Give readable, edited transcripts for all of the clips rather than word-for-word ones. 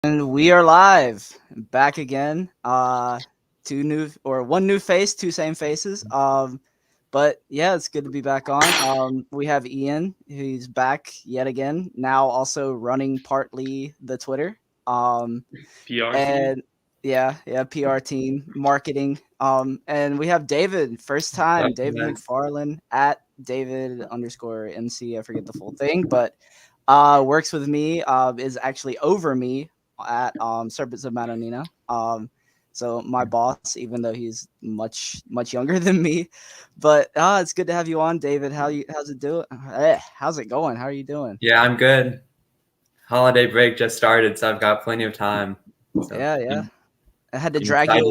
And we are live, back again. One new face, two same faces. But yeah, it's good to be back on. We have Ian, who's back yet again. Now also running partly the Twitter. Um, PR team. and yeah, PR team, marketing. And we have David, first time, David Guys. McFarland at David underscore MC. I forget the full thing, but works with me, is actually over me at Serpents of Madonina. So my boss, even though he's much younger than me, but it's good to have you on, David. How's it doing? How's it going? How are you doing? Yeah, I'm good. Holiday break just started, so I've got plenty of time. So Yeah. I'm, I had to I'm drag you excited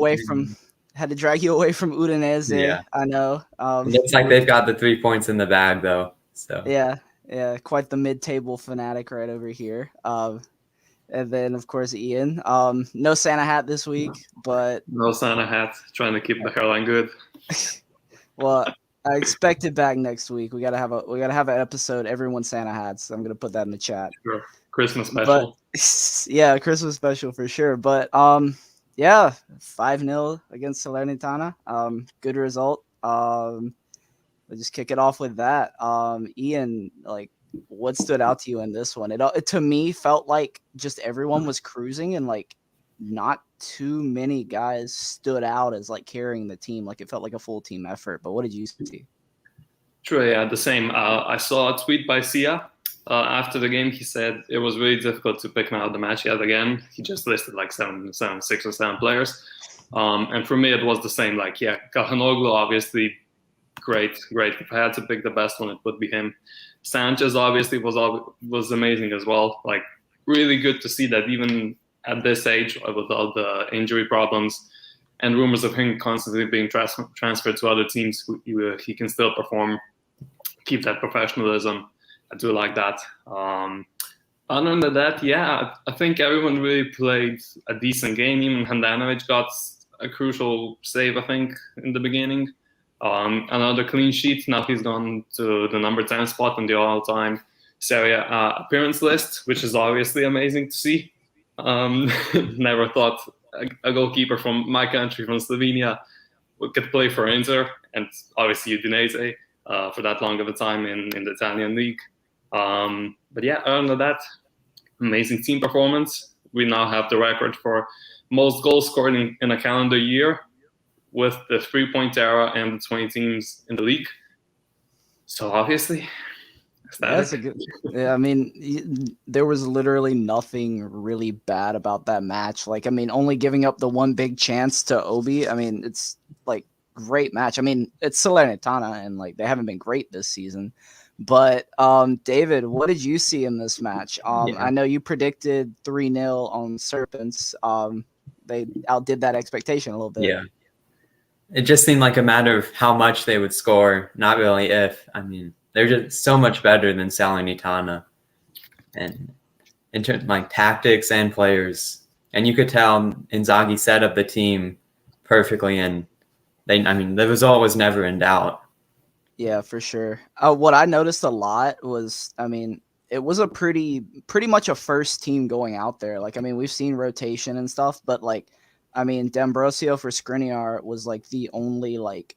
away from to. Udinese. Yeah, I know. it looks like they've got the 3 points in the bag though. So Yeah, quite the mid-table fanatic right over here. And then of course Ian. No Santa hat this week, but No Santa hat, trying to keep the hairline good. well, I expect it back next week. We gotta have an episode. Everyone Santa hats. I'm gonna put that in the chat. Sure. Christmas But special. yeah, Christmas special for sure. But yeah, 5-0 against Salernitana. Good result. We'll just kick it off with that. Ian, like, what stood out to you in this one? It to me felt like just everyone was cruising and like not too many guys stood out as like carrying the team. Like it felt like a full team effort. But what did you see? True, yeah, the same. I saw a tweet by Sia. After the game, he said it was really difficult to pick him out of the match yet again. He just listed like six or seven players. And for me, it was the same. Like, yeah, Kahanoglu, obviously, great. If I had to pick the best one, it would be him. Sanchez, obviously, was amazing as well. Like, really good to see that even at this age, with all the injury problems and rumors of him constantly being transferred to other teams, he can still perform, keep that professionalism. I do like that. Other than that, yeah, I think everyone really played a decent game. Even Handanovic got a crucial save, I think, in the beginning. Another clean sheet. Now he's gone to the number 10 spot on the all-time Serie A appearance list, which is obviously amazing to see. Never thought a goalkeeper from my country, from Slovenia, could play for Inter and obviously Udinese for that long of a time in the Italian league. But yeah, other than that, amazing team performance. We now have the record for most goals scored in a calendar year with the 3-point era and the 20 teams in the league. So obviously, Yeah, that's ecstatic. a good. Yeah, I mean, there was literally nothing really bad about that match. Like, I mean, only giving up the one big chance to Obi. I mean, it's like great match. I mean, it's Salernitana, and like they haven't been great this season. But David, what did you see in this match? yeah, I know you predicted 3-0 on Serpents. They outdid that expectation a little bit. yeah. It just seemed like a matter of how much they would score, not really if. I mean, they're just so much better than Salernitana, and in terms of like tactics and players, and you could tell Inzaghi set up the team perfectly, and I mean, the result was never in doubt. Yeah, for sure. What I noticed a lot was, I mean, it was a pretty much a first team going out there. Like, I mean, we've seen rotation and stuff, but like, I mean, D'Ambrosio for Skriniar was like the only like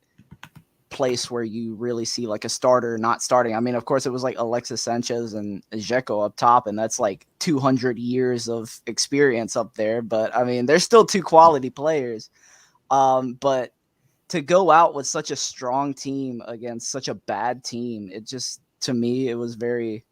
place where you really see like a starter not starting. I mean, of course, it was like Alexis Sanchez and Dzeko up top, and that's like 200 years of experience up there. But I mean, they're still two quality players. But to go out with such a strong team against such a bad team, it just to me it was very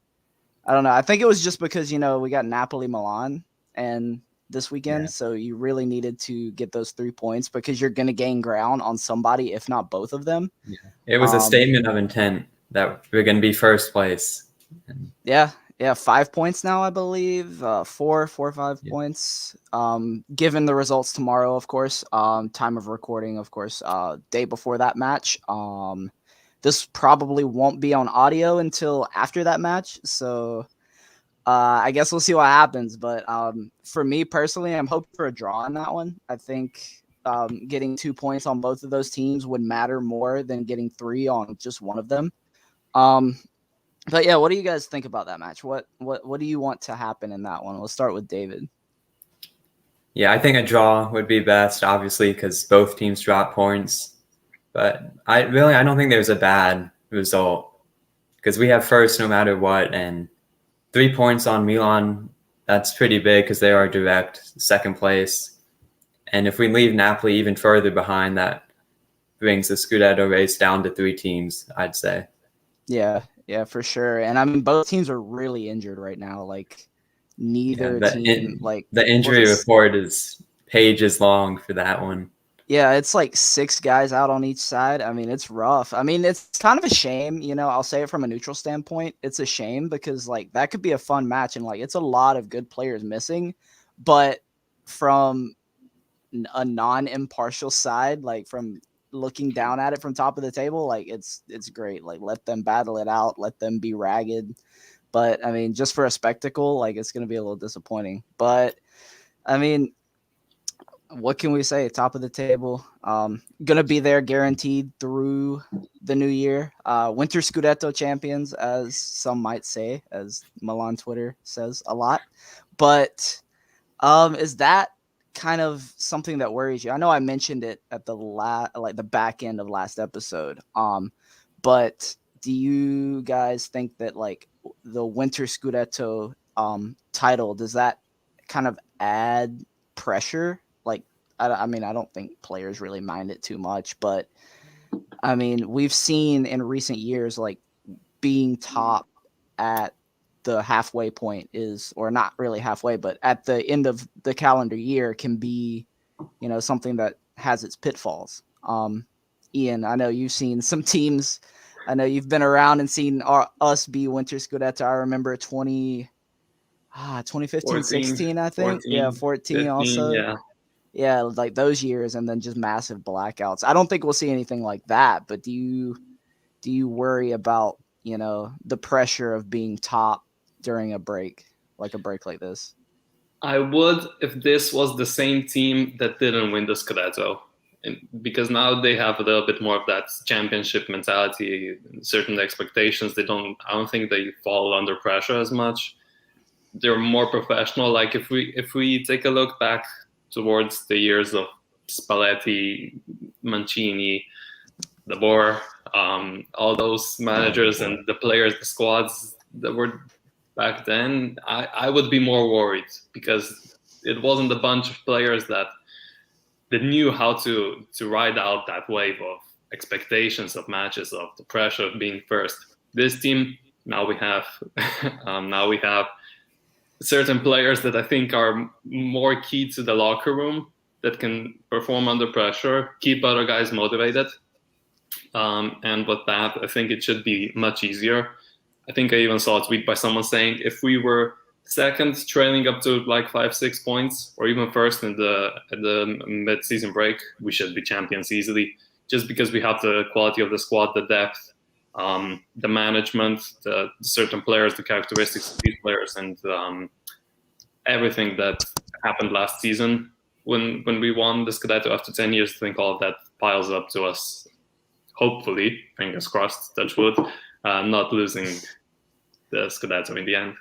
I don't know. I think it was just because we got Napoli Milan and this Yeah, weekend, so you really needed to get those 3 points because you're going to gain ground on somebody, if not both of them. yeah. It was a Um, statement of intent that we're going to be first place. And, yeah, 5 points now, I believe. Four or five yeah, points. Given the results tomorrow, of course. Time of recording, of course. Day before that match. This probably won't be on audio until after that match, so I guess we'll see what happens. But for me personally, I'm hoping for a draw on that one. I think getting 2 points on both of those teams would matter more than getting three on just one of them. Um, but yeah, what do you guys think about that match? What do you want to happen in that one? Let's start with David. Yeah, I think a draw would be best, obviously, because both teams drop points. But I don't think there's a bad result because we have first no matter what, and 3 points on Milan, that's pretty big because they are direct second place. And if we leave Napoli even further behind, that brings the Scudetto race down to 3 teams, I'd say. Yeah, yeah, for sure. And I mean, both teams are really injured right now. Like, Yeah, neither team, like, the was injury it? report is pages long for that one. Yeah, it's like 6 guys out on each side. I mean, it's rough. I mean, it's kind of a shame, I'll say it from a neutral standpoint. It's a shame because like that could be a fun match and like it's a lot of good players missing, but from a non-impartial side, like from looking down at it from top of the table, like it's great. Like let them battle it out, let them be ragged. But I mean, just for a spectacle, like it's going to be a little disappointing. But I mean, what can we say? Top of the table. Gonna be there guaranteed through the new year. Winter Scudetto champions, as some might say, as Milan Twitter says a lot. But is that kind of something that worries you? I know I mentioned it at the like the back end of last episode. But do you guys think that like the Winter Scudetto title, does that kind of add pressure? Like, I mean, I don't think players really mind it too much, but I mean, we've seen in recent years like being top at the halfway point is, or not really halfway, but at the end of the calendar year can be, something that has its pitfalls. Ian, I know you've seen some teams. I know you've been around and seen us be Winter Scudetto. I remember 2015, 14, 16, I think. Yeah, 14, 14 15, also. yeah. Yeah, like those years and then just massive blackouts. I don't think we'll see anything like that, but do you worry about, the pressure of being top during a break like this? I would if this was the same team that didn't win the Scudetto. Because now they have a little bit more of that championship mentality, certain expectations. I don't think they fall under pressure as much. They're more professional. Like if we take a look back towards the years of Spalletti, Mancini, De Boer, all those managers and the players, the squads that were back then, I would be more worried because it wasn't a bunch of players that knew how to ride out that wave of expectations of matches, of the pressure of being first. This team now we have now we have certain players that I think are more key to the locker room, that can perform under pressure, keep other guys motivated. And with that, I think it should be much easier. I think I even saw a tweet by someone saying if we were second, trailing up to like 5-6 points, or even first at the mid-season break, we should be champions easily. Just because we have the quality of the squad, the depth, the management, the certain players, the characteristics of these players, and everything that happened last season when we won the Scudetto after 10 years. I think all of that piles up to us. Hopefully, fingers crossed, touch wood, not losing the Scudetto in the end.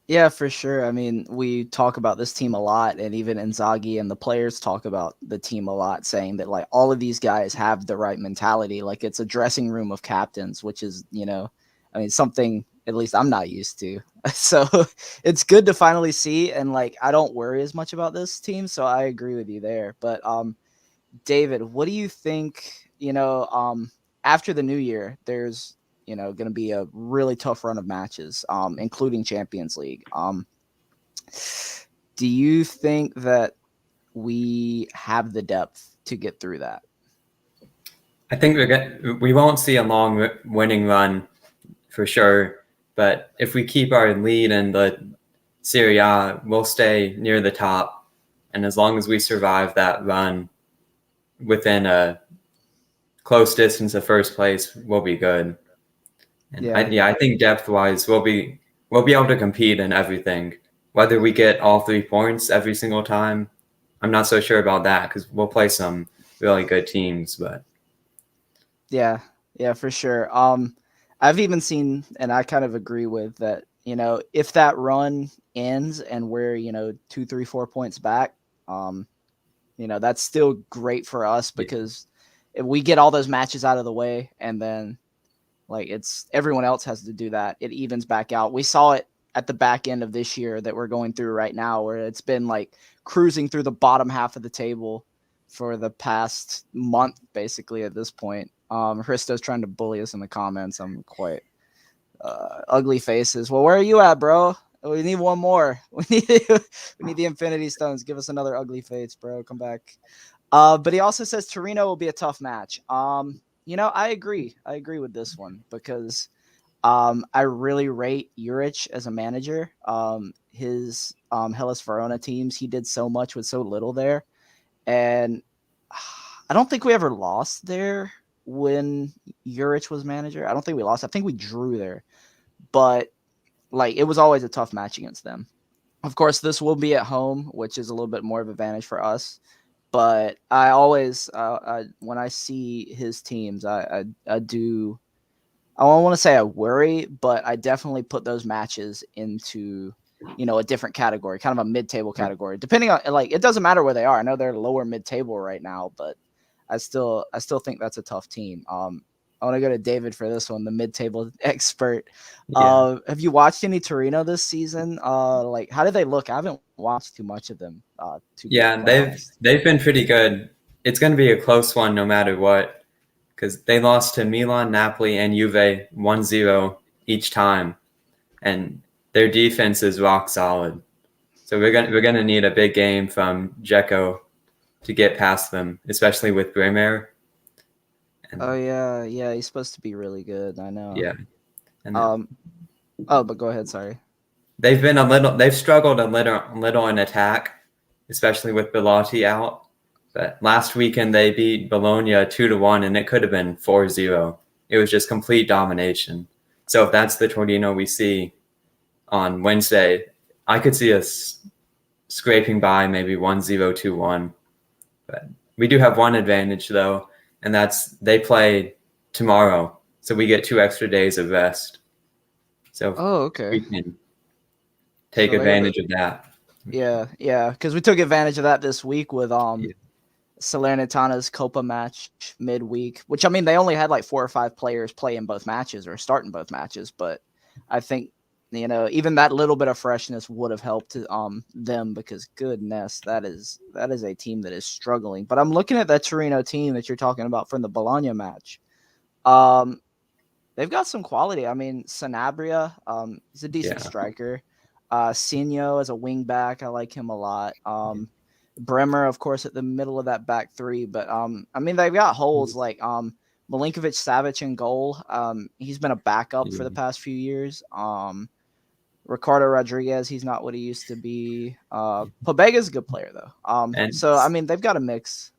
Yeah, for sure. I mean, we talk about this team a lot, and even Inzaghi and the players talk about the team a lot, saying that like all of these guys have the right mentality. Like it's a dressing room of captains, which is, I mean, something at least I'm not used to. So it's good to finally see, and like I don't worry as much about this team. So I agree with you there. But David, what do you think? After the new year, there's going to be a really tough run of matches, including Champions League. Do you think that we have the depth to get through that? I think we won't see a long winning run for sure, but if we keep our lead in the Serie A, we'll stay near the top. And as long as we survive that run within a close distance of first place, we'll be good. And Yeah. I think depth-wise, we'll be able to compete in everything. Whether we get all 3 points every single time, I'm not so sure about that because we'll play some really good teams. But Yeah, for sure. I've even seen, and I kind of agree with that. If that run ends and we're 2, 3, 4 points back, That's still great for us because if we get all those matches out of the way and then like it's everyone else has to do that, it evens back out. We saw it at the back end of this year that we're going through right now, where it's been like cruising through the bottom half of the table for the past month, basically at this point. Hristo's trying to bully us in the comments. I'm quite ugly faces. Well, where are you at, bro? We need one more. We need the Infinity Stones. Give us another ugly face, bro. Come back. But he also says Torino will be a tough match. I agree. I agree with this one because I really rate Juric as a manager. His Hellas Verona teams, he did so much with so little there. And I don't think we ever lost there when Juric was manager. I don't think we lost. I think we drew there. But like it was always a tough match against them. Of course, this will be at home, which is a little bit more of an advantage for us. But I always, when I see his teams, I do. I don't want to say I worry, but I definitely put those matches into, a different category, kind of a mid-table category. Depending on like, it doesn't matter where they are. I know they're lower mid-table right now, but I still think that's a tough team. I want to go to David for this one, the mid-table expert. Yeah. Have you watched any Torino this season? Like, how did they look? I haven't watched too much of them. Yeah, they've been pretty good. It's going to be a close one no matter what, because they lost to Milan, Napoli, and Juve 1-0 each time, and their defense is rock solid. So we're gonna need a big game from Dzeko to get past them, especially with Bremer. Oh yeah, he's supposed to be really good. I know. Yeah. And but go ahead. Sorry. They've struggled a little in attack, especially with Belotti out. But last weekend they beat Bologna 2-1, and it could have been 4-0. It was just complete domination. So if that's the Torino we see on Wednesday, I could see us scraping by maybe 1-0, 2-1. But we do have one advantage though, and that's they play tomorrow, so we get 2 extra days of rest. So okay. we can take advantage of that. Yeah, because we took advantage of that this week with Salernitana's Copa match midweek, which I mean they only had like 4 or 5 players play in both matches or start in both matches, but I think even that little bit of freshness would have helped them because goodness, that is a team that is struggling. But I'm looking at that Torino team that you're talking about from the Bologna match. They've got some quality. I mean, Sanabria, he's a decent striker. Signo as a wing back, I like him a lot. Bremer, of course, at the middle of that back three. But I mean, they've got holes like Milinkovic Savic in goal. He's been a backup for the past few years. Ricardo Rodriguez, he's not what he used to be. Pobega's a good player though. So I mean, they've got a mix.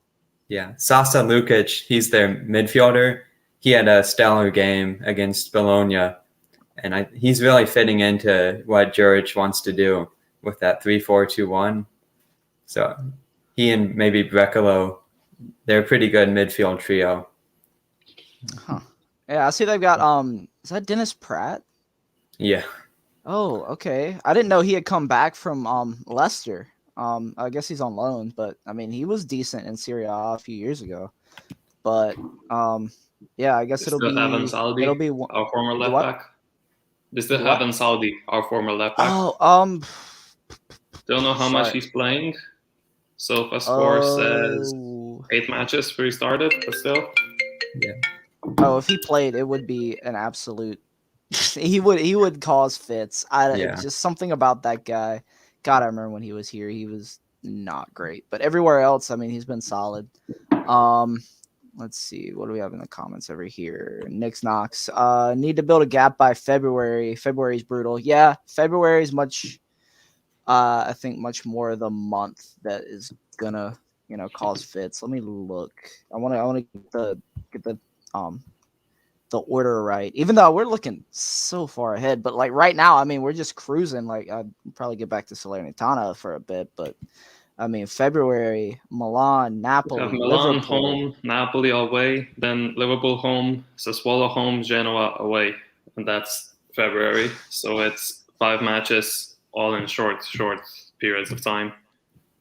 Yeah, Sasa Lukic, he's their midfielder. He had a stellar game against Bologna, and he's really fitting into what Juric wants to do with that 3-4-2-1. So he and maybe Brecalo, they're a pretty good midfield trio. Huh. Yeah, I see they've got is that Dennis Pratt? Yeah. Oh, okay. I didn't know he had come back from Leicester. I guess he's on loan, but I mean he was decent in Serie A a few years ago. But yeah, I guess it'll be our former left back. They still have Saudi, our former left back. Oh, don't know how much he's playing. SofaScore says 8 matches where he started, but still. Yeah. Oh, if he played, it would be an absolute. he would cause fits. Just something about that guy. God, I remember when he was here, he was not great. But everywhere else, I mean, he's been solid. Let's see. What do we have in the comments over here? Nick's Knox. Need to build a gap by February. February's brutal. Yeah, February is much. I think much more the month that is gonna, cause fits. Let me look. I want to get the order right. Even though we're looking so far ahead, but like right now, I mean, we're just cruising. Like I'd probably get back to Salernitana for a bit, but I mean, February, Milan, Napoli, Milan Liverpool. home, Napoli away, then Liverpool home, Sassuolo home, Genoa away, and that's February. So it's 5 matches, all in short periods of time.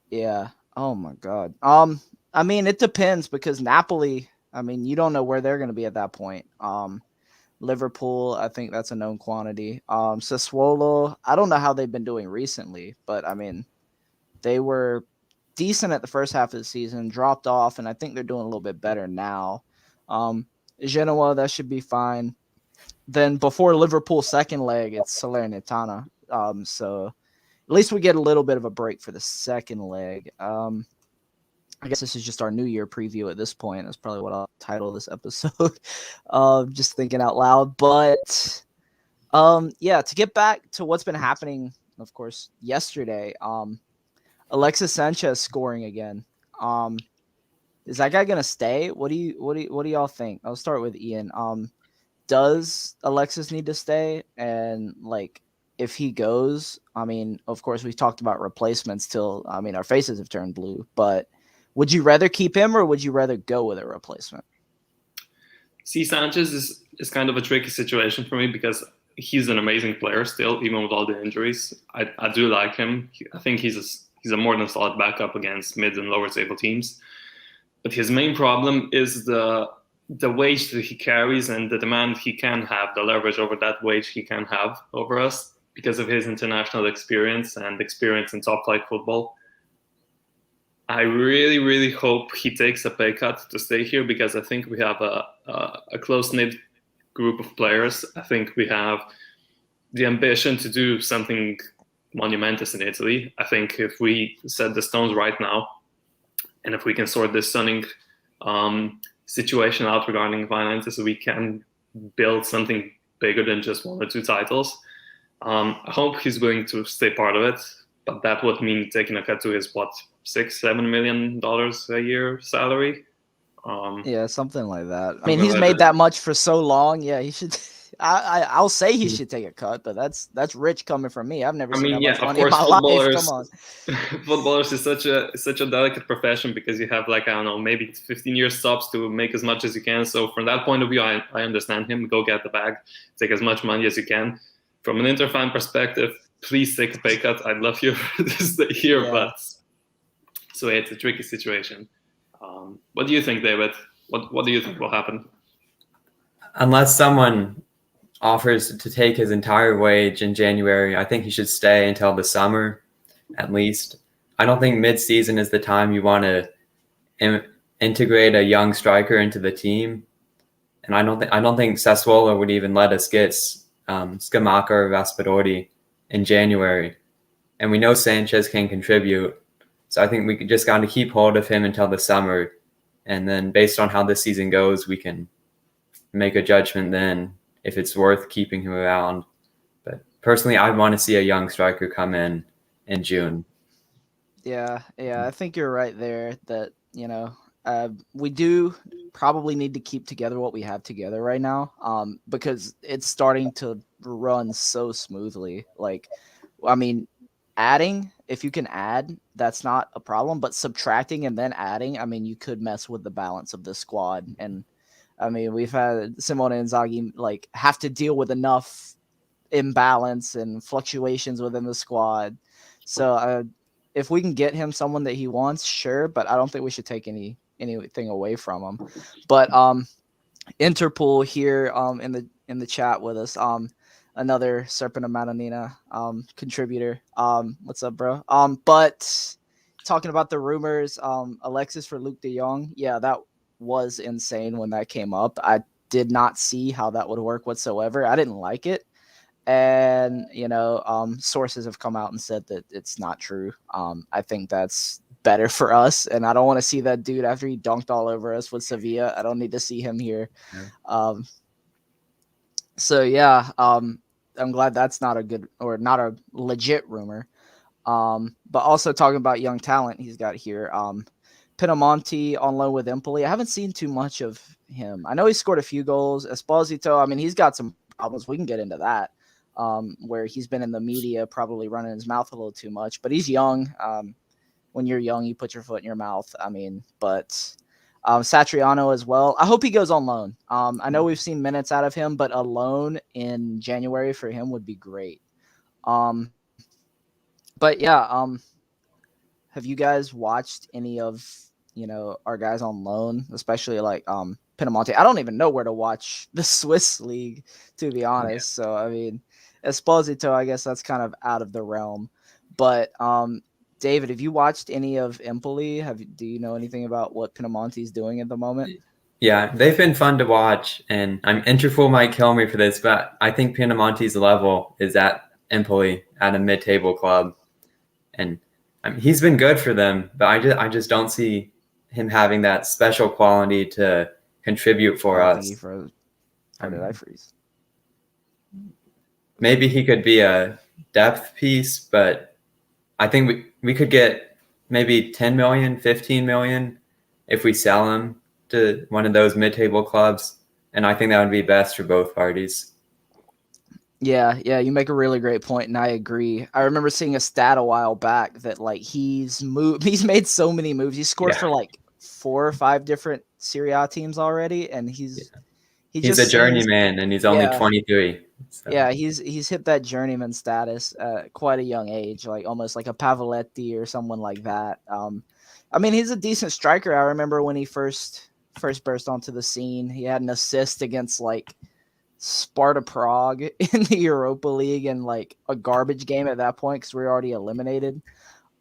Yeah. Oh my God. I mean, it depends because Napoli. I mean, you don't know where they're going to be at that point. Liverpool, I think that's a known quantity. Sassuolo, I don't know how they've been doing recently, but I mean, they were decent at the first half of the season, dropped off, and I think they're doing a little bit better now. Genoa, that should be fine. Then before Liverpool's second leg, it's Salernitana. So at least we get a little bit of a break for the second leg. I guess this is just our New Year preview at this point. That's probably what I'll title this episode. Just thinking out loud. But yeah, to get back to what's been happening, of course, yesterday, Alexis Sanchez scoring again. Is that guy gonna stay? What do y'all think? I'll start with Ian. Does Alexis need to stay? And like, if he goes, I mean, of course, we've talked about replacements till I mean our faces have turned blue. But would you rather keep him or would you rather go with a replacement? See, Sanchez is kind of a tricky situation for me because he's an amazing player still, even with all the injuries. I do like him. I think he's a more than solid backup against mid and lower table teams. But his main problem is the wage that he carries and the demand he can have, the leverage over that wage he can have over us because of his international experience and experience in top flight football. I really, really hope he takes a pay cut to stay here because I think we have a close-knit group of players. I think we have the ambition to do something monumentous in Italy. I think if we set the stones right now, and if we can sort this stunning situation out regarding finances, we can build something bigger than just 1 or 2 titles. I hope he's willing to stay part of it, but that would mean taking a cut to his, $6-7 million a year salary. Yeah, something like that. I mean, he's made that much for so long. Yeah, he should. I'll say he should take a cut, but that's rich coming from me. I've never seen that much money in my life. Come on. Footballers is such a delicate profession because you have, like, I don't know, maybe 15-year stops to make as much as you can. So from that point of view, I understand him. Go get the bag, take as much money as you can. From an Inter fan perspective, please take a pay cut. I'd love you to stay here, Yeah. but so it's a tricky situation. What do you think, David? What do you think will happen? Unless someone offers to take his entire wage in January, I think he should stay until the summer, at least. I don't think mid-season is the time you want to integrate a young striker into the team, and I don't think Sassuolo would even let us get Scamacca or Raspadori in January, and we know Sanchez can contribute. So I think we just got to keep hold of him until the summer, and then based on how this season goes, we can make a judgment then if it's worth keeping him around. But personally, I want to see a young striker come in June. Yeah, I think you're right there that, we do probably need to keep together what we have together right now, because it's starting to run so smoothly. Like, I mean, adding, if you can add, that's not a problem, but subtracting and then adding, I mean, you could mess with the balance of the squad. And I mean, we've had Simone Inzaghi like have to deal with enough imbalance and fluctuations within the squad. So if we can get him someone that he wants, sure, but I don't think we should take anything away from him. But Interpol here in the chat with us, another Serpent of Madonina contributor. What's up, bro? But talking about the rumors, Alexis for Luke de Jong, yeah, that was insane when that came up. I did not see how that would work whatsoever. I didn't like it. And, sources have come out and said that it's not true. I think that's better for us. And I don't want to see that dude after he dunked all over us with Sevilla. I don't need to see him here. Yeah. So, yeah, I'm glad that's not a legit rumor. But also talking about young talent he's got here. Pinamonti on loan with Empoli. I haven't seen too much of him. I know he scored a few goals. Esposito, I mean, he's got some problems. We can get into that. Where he's been in the media probably running his mouth a little too much, but he's young. When you're young, you put your foot in your mouth. I mean, but Satriano as well. I hope he goes on loan. I know we've seen minutes out of him, but a loan in January for him would be great. But yeah, have you guys watched any of our guys on loan, especially like Pinamonti? I don't even know where to watch the Swiss league, to be honest. So I mean, Esposito, I guess that's kind of out of the realm. But David, have you watched any of Empoli? Do you know anything about what Pinamonti's doing at the moment? Yeah, they've been fun to watch, and Interful might kill me for this, but I think Pinamonti's level is at Empoli at a mid-table club, and he's been good for them, but I just don't see him having that special quality to contribute for us. How did I freeze? Maybe he could be a depth piece, but I think we could get maybe 10 million, 15 million if we sell him to one of those mid-table clubs, and I think that would be best for both parties. Yeah, you make a really great point, and I agree. I remember seeing a stat a while back that like he's made so many moves. He scored for like 4 or 5 different Serie A teams already, and he's a journeyman, and he's only 23. So. Yeah, he's hit that journeyman status at quite a young age, like almost like a Pavoletti or someone like that. I mean, he's a decent striker. I remember when he first burst onto the scene, he had an assist against like Sparta Prague in the Europa League and like a garbage game at that point because we were already eliminated.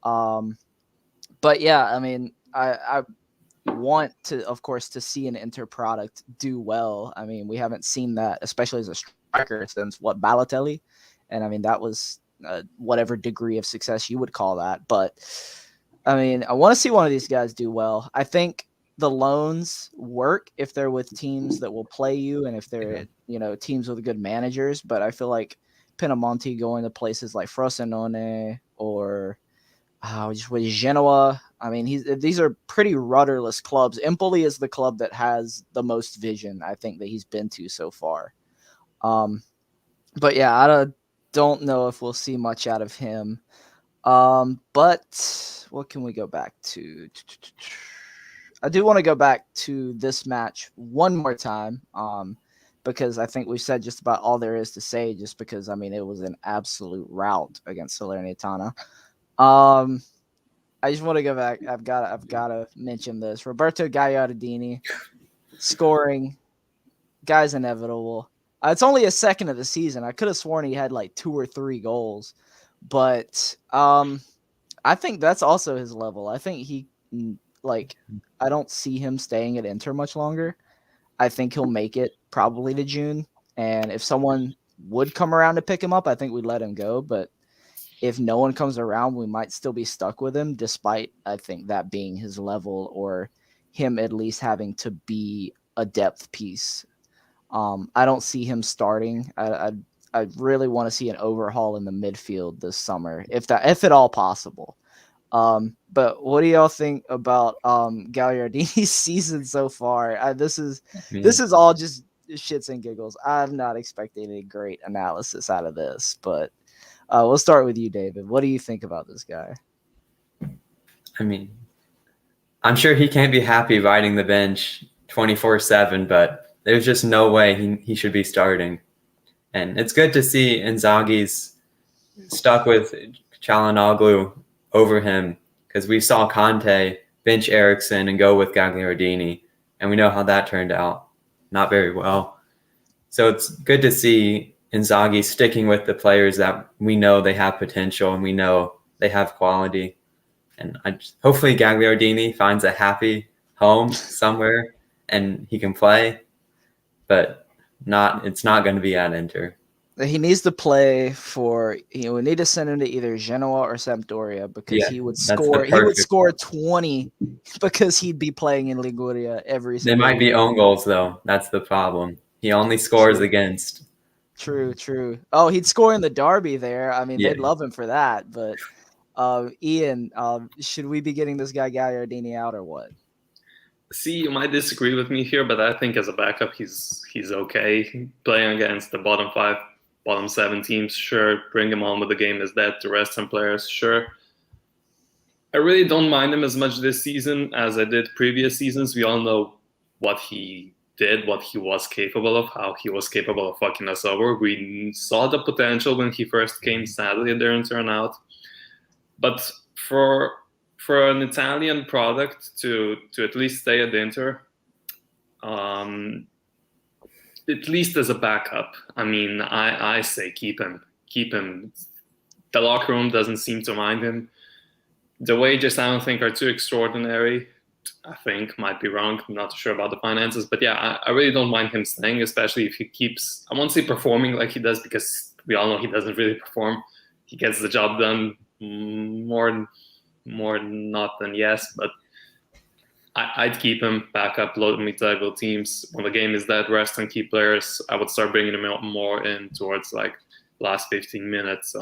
But yeah, I mean, I want to, of course, to see an Inter product do well. I mean, we haven't seen that, especially as a striker, since Balotelli, and I mean that was whatever degree of success you would call that. But I mean, I want to see one of these guys do well. I think the loans work if they're with teams that will play you and if they're teams with good managers. But I feel like Pinamonti going to places like Frosinone or just with Genoa. I mean, these are pretty rudderless clubs. Empoli is the club that has the most vision, I think, that he's been to so far. But yeah, I don't know if we'll see much out of him. But what can we go back to? I do want to go back to this match one more time, because I think we've said just about all there is to say, just because, I mean, it was an absolute rout against Salernitana. I just want to go back. I've got to mention this. Roberto Gagliardini scoring. Guy's inevitable. It's only his second of the season. I could have sworn he had like 2 or 3 goals, but I think that's also his level. I think I don't see him staying at Inter much longer. I think he'll make it probably to June, and if someone would come around to pick him up, I think we'd let him go. But if no one comes around, we might still be stuck with him, despite, I think, that being his level or him at least having to be a depth piece. I don't see him starting. I really want to see an overhaul in the midfield this summer, if at all possible. But what do y'all think about Gagliardini's season so far? This is all just shits and giggles. I'm not expecting any great analysis out of this, but we'll start with you, David. What do you think about this guy? I mean, I'm sure he can't be happy riding the bench 24/7, but there's just no way he should be starting. And it's good to see Inzaghi's stuck with Çalhanoğlu over him, because we saw Conte bench Eriksen and go with Gagliardini, and we know how that turned out. Not very well. So it's good to see Inzaghi sticking with the players that we know they have potential and we know they have quality. And hopefully Gagliardini finds a happy home somewhere and he can play, but it's not going to be at Inter. He needs to play for. We need to send him to either Genoa or Sampdoria, because he would score. He would score 20 because he'd be playing in Liguria every. They might be own goals though. That's the problem. He only scores against. True. Oh, he'd score in the derby there. I mean, they'd love him for that. But Ian, should we be getting this guy Gagliardini out or what? See, you might disagree with me here, but I think as a backup, he's okay. Playing against the bottom 5, bottom 7 teams, sure. Bring him on with the game as that. To rest some players, sure. I really don't mind him as much this season as I did previous seasons. We all know what he did, what he was capable of, how he was capable of fucking us over. We saw the potential when he first came. Sadly, it didn't turn out. But for for an Italian product to at least stay at Inter, at least as a backup. I mean, I say keep him. The locker room doesn't seem to mind him. The wages, I don't think, are too extraordinary. I think, might be wrong. I'm not sure about the finances, but yeah, I really don't mind him staying, especially if he keeps, I won't say performing like he does, because we all know he doesn't really perform. He gets the job done more not than yes, but I'd keep him back up low to mid-table teams. When the game is dead, rest and key players, I would start bringing them more in towards like last 15 minutes.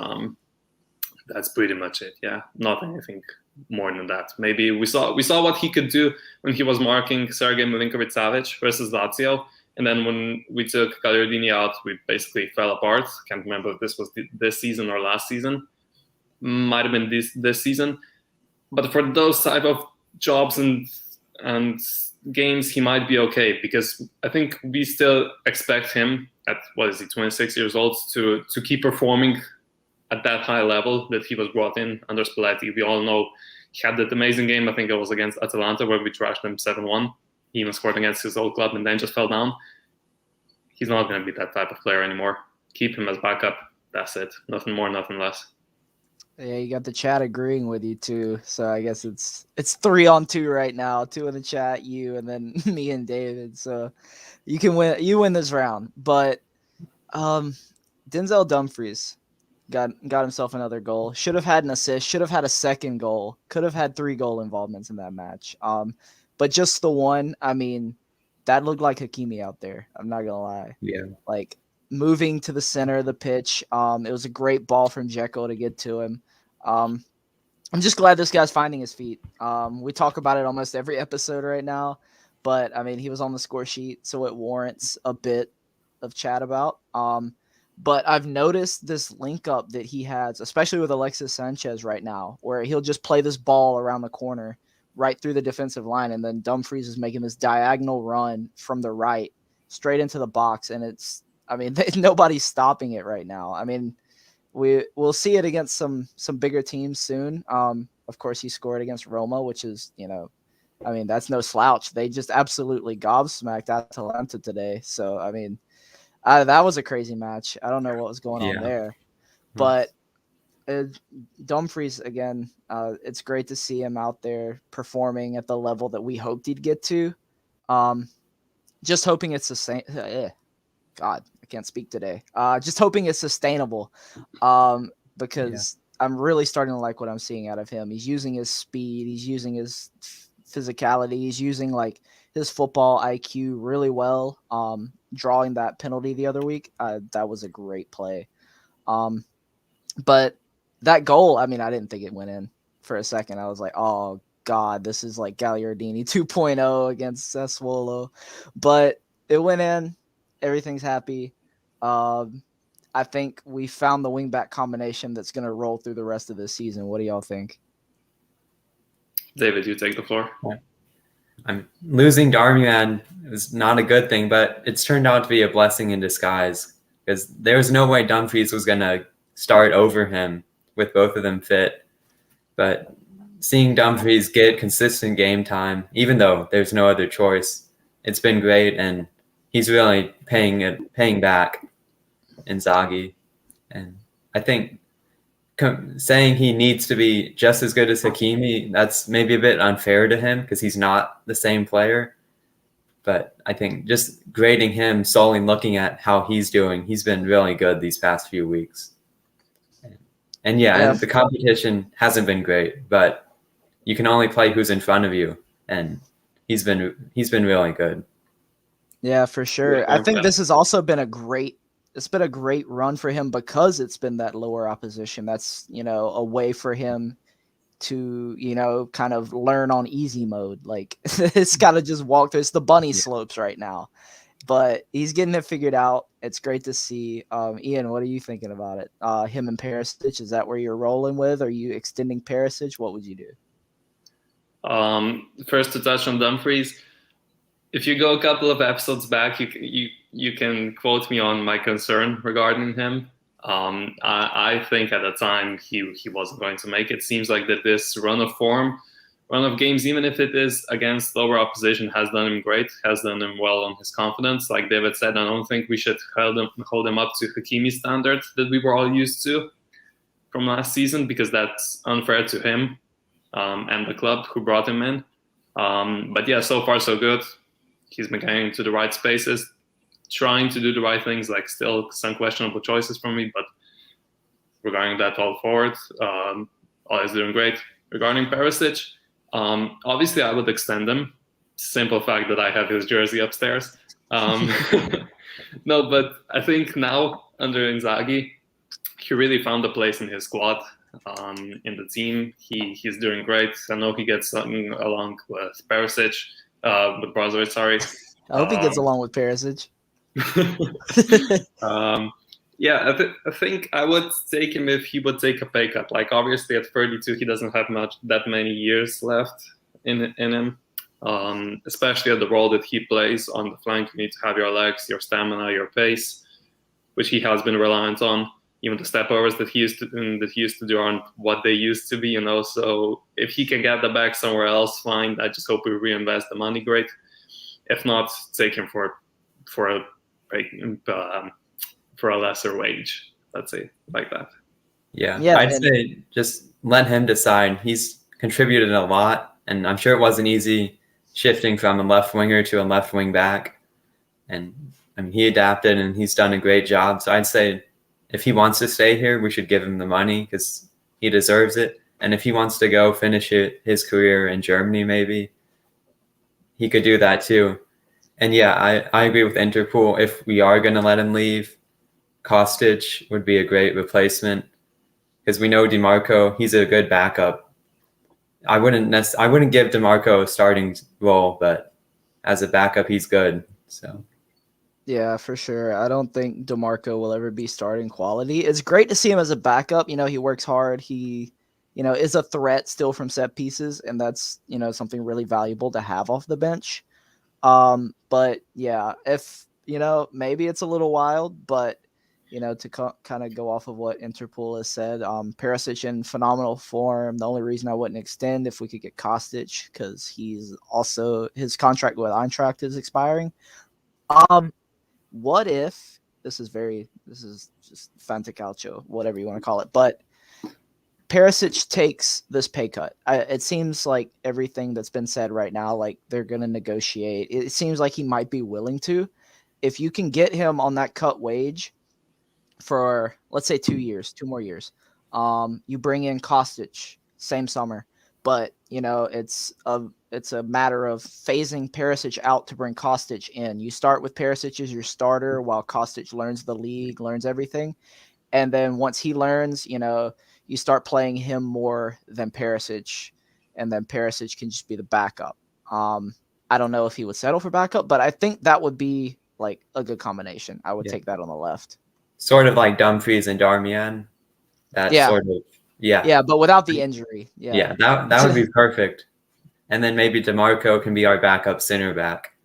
That's pretty much it. Yeah, not anything more than that. Maybe we saw what he could do when he was marking Sergei Milinkovic-Savic versus Lazio, and then when we took Gagliardini out, we basically fell apart. Can't remember if this was this season or last season. Might have been this season. But for those type of jobs and games, he might be okay, because I think we still expect him at, 26 years old, to keep performing at that high level that he was brought in under Spalletti. We all know he had that amazing game, I think it was against Atalanta, where we trashed them 7-1. He even scored against his old club and then just fell down. He's not going to be that type of player anymore. Keep him as backup. That's it. Nothing more, nothing less. Yeah, you got the chat agreeing with you too. So I guess it's 3-on-2 right now. 2 in the chat, you, and then me and David. So you can win. You win this round. But Denzel Dumfries got himself another goal. Should have had an assist. Should have had a second goal. Could have had 3 goal involvements in that match. But just the one. I mean, that looked like Hakimi out there. I'm not gonna lie. Yeah. Like, moving to the center of the pitch. It was a great ball from Dzeko to get to him. I'm just glad this guy's finding his feet. We talk about it almost every episode right now, but I mean, he was on the score sheet, so it warrants a bit of chat about. But I've noticed this link up that he has, especially with Alexis Sanchez right now, where he'll just play this ball around the corner right through the defensive line, and then Dumfries is making this diagonal run from the right straight into the box, and it's, I mean, nobody's stopping it right now. I mean, we'll see it against some bigger teams soon. Of course, he scored against Roma, which is, I mean, that's no slouch. They just absolutely gobsmacked Atalanta today. So, I mean, that was a crazy match. I don't know what was going on there. But Dumfries, again, it's great to see him out there performing at the level that we hoped he'd get to. Just hoping it's the same. God, I can't speak today. Just hoping it's sustainable, because I'm really starting to like what I'm seeing out of him. He's using his speed. He's using his physicality. He's using like his football IQ really well. Drawing that penalty the other week, that was a great play. But that goal, I mean, I didn't think it went in for a second. I was like, oh God, this is like Gagliardini 2.0 against Sassuolo. But it went in. Everything's happy. I think we found the wingback combination that's going to roll through the rest of this season. What do y'all think? David, you take the floor. I'm losing Darmian is not a good thing, but it's turned out to be a blessing in disguise, because there was no way Dumfries was going to start over him with both of them fit. But seeing Dumfries get consistent game time, even though there's no other choice, it's been great, and he's really paying back Inzaghi. And I think saying he needs to be just as good as Hakimi, that's maybe a bit unfair to him, because he's not the same player. But I think just grading him solely looking at how he's doing, he's been really good these past few weeks. And and the competition hasn't been great, but you can only play who's in front of you, and he's been really good. Yeah, for sure. I think this has also been a great run for him, because it's been that lower opposition. That's, a way for him to, kind of learn on easy mode. Like, it's got to just walk through. It's the bunny slopes right now, but he's getting it figured out. It's great to see. Ian, what are you thinking about it? Him and Perisic, is that where you're rolling with? Are you extending Perisic? What would you do? First, to touch on Dumfries, if you go a couple of episodes back, you can quote me on my concern regarding him. I think at the time he wasn't going to make it. Seems like that this run of form run of games, even if it is against lower opposition, has done him great, has done him well on his confidence. Like David said, I don't think we should hold him up to Hakimi standards that we were all used to from last season, because that's unfair to him and the club who brought him in. But yeah, so far so good. He's been getting into the right spaces, trying to do the right things. Like still some questionable choices from me, but regarding that all forward, all is doing great. Regarding Perisic, obviously I would extend him. Simple fact that I have his jersey upstairs. No, but I think now under Inzaghi, he really found a place in his squad, in the team. He's doing great. I know he gets along with Perisic, with Brozovic, sorry. I hope he gets along with Perisic. Yeah, I think I would take him if he would take a pay cut. Like obviously at 32, he doesn't have that many years left in him. Especially at the role that he plays on the flank, you need to have your legs, your stamina, your pace, which he has been reliant on. Even the step overs that he used to do aren't what they used to be, you know. So if he can get the back somewhere else, fine. I just hope we reinvest the money, great. If not, take him for a lesser wage. Let's say like that. Yeah, I'd say just let him decide. He's contributed a lot, and I'm sure it wasn't easy shifting from a left winger to a left wing back. And I mean, he adapted, and he's done a great job. So I'd say if he wants to stay here, we should give him the money because he deserves it. And if he wants to go finish his career in Germany, maybe he could do that too. And yeah, I agree with Interpol. If we are going to let him leave, Kostic would be a great replacement because we know DiMarco, he's a good backup. I wouldn't give DiMarco a starting role, but as a backup, he's good. So. Yeah, for sure. I don't think DiMarco will ever be starting quality. It's great to see him as a backup. You know, he works hard. He, is a threat still from set pieces, and that's, something really valuable to have off the bench. But yeah, if, maybe it's a little wild, but, to kind of go off of what Interpol has said, Perisic in phenomenal form. The only reason I wouldn't extend if we could get Kostic, because his contract with Eintracht is expiring. What if this is just Fantacalcio, whatever you want to call it, but Perisic takes this pay cut? It seems like everything that's been said right now, like they're going to negotiate. It seems like he might be willing to. If you can get him on that cut wage for, let's say, 2 more years, you bring in Kostic same summer, but it's a matter of phasing Perisic out to bring Kostic in. You start with Perisic as your starter while Kostic learns the league, learns everything. And then once he learns, you start playing him more than Perisic, and then Perisic can just be the backup. I don't know if he would settle for backup, but I think that would be like a good combination. I would take that on the left. Sort of like Dumfries and Darmian. Yeah, but without the injury. Yeah, that would be perfect. And then maybe DiMarco can be our backup center back.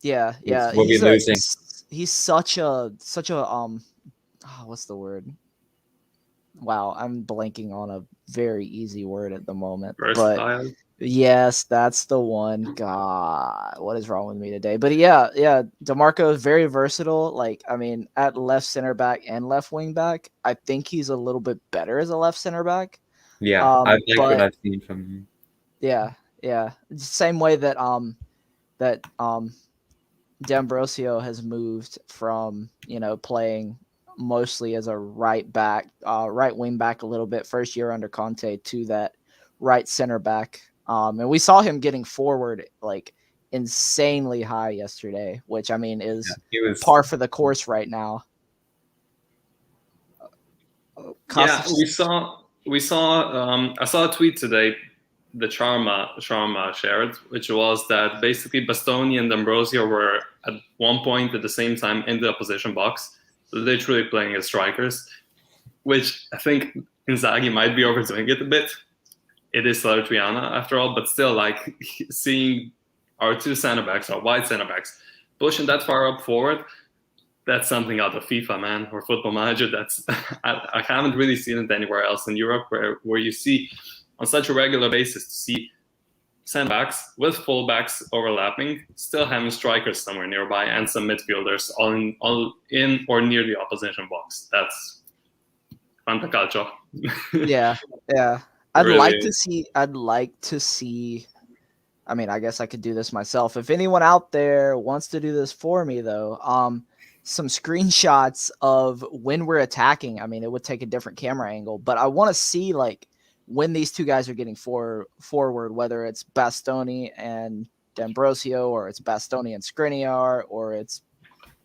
Yeah. We'll be losing. He's such a what's the word? Wow, I'm blanking on a very easy word at the moment. Versatile. But yes, that's the one. God, what is wrong with me today? But yeah, DiMarco is very versatile. Like, I mean, at left center back and left wing back, I think he's a little bit better as a left center back. Yeah, I like what I've seen from him. Yeah. Same way that D'Ambrosio has moved from, playing mostly as a right wing back a little bit first year under Conte to that right center back. And we saw him getting forward like insanely high yesterday, which I mean is par for the course right now. Yeah, we saw I saw a tweet today that Sharma shared, which was that basically Bastoni and D'Ambrosio were at one point at the same time in the opposition box, literally playing as strikers, which I think Inzaghi might be overdoing it a bit. It is Salernitana after all, but still, like seeing our two center backs, our wide center backs, pushing that far up forward, that's something out of FIFA, man, or Football Manager. That's I haven't really seen it anywhere else in Europe where you see on such a regular basis to see center backs with fullbacks overlapping, still having strikers somewhere nearby, and some midfielders all in or near the opposition box. That's fantacalcio. Yeah, yeah. I'd Really like to is. see. I'd like to see. I mean, I guess I could do this myself. If anyone out there wants to do this for me, though, some screenshots of when we're attacking. I mean, it would take a different camera angle, but I want to see like when these two guys are getting forward, whether it's Bastoni and D'Ambrosio, or it's Bastoni and Skriniar, or it's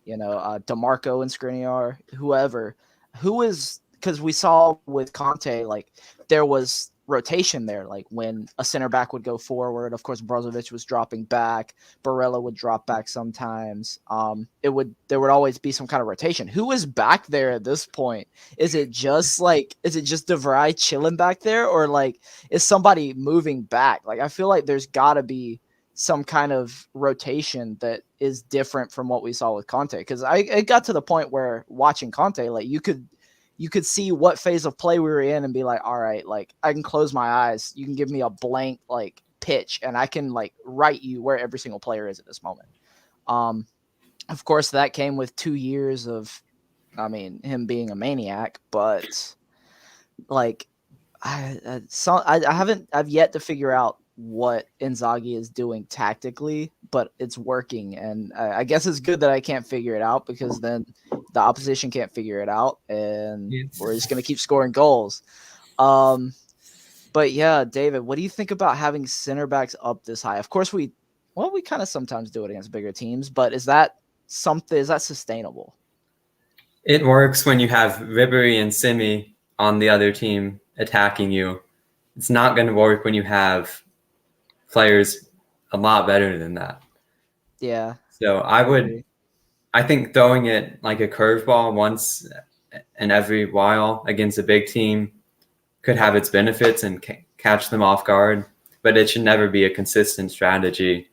DeMarco and Skriniar, whoever, who is, because we saw with Conte, like there was rotation there, like when a center back would go forward, of course Brozovic was dropping back, Barella would drop back sometimes. There would always be some kind of rotation. Who is back there at this point? Is it just De Vrij chilling back there, or like is somebody moving back? Like I feel like there's got to be some kind of rotation that is different from what we saw with Conte, because it got to the point where watching Conte, like you could see what phase of play we were in and be like, all right, like I can close my eyes, you can give me a blank like pitch and I can like write you where every single player is at this moment. Of course that came with 2 years of, I mean, him being a maniac, but like I've yet to figure out what Inzaghi is doing tactically, but it's working, and I guess it's good that I can't figure it out, because then the opposition can't figure it out, and we're just gonna keep scoring goals. But yeah, David, what do you think about having center backs up this high? Of course, we kind of sometimes do it against bigger teams, but is that sustainable? It works when you have Ribery and Simi on the other team attacking you. It's not going to work when you have players a lot better than that. Yeah. So I think throwing it like a curveball once in every while against a big team could have its benefits and catch them off guard, but it should never be a consistent strategy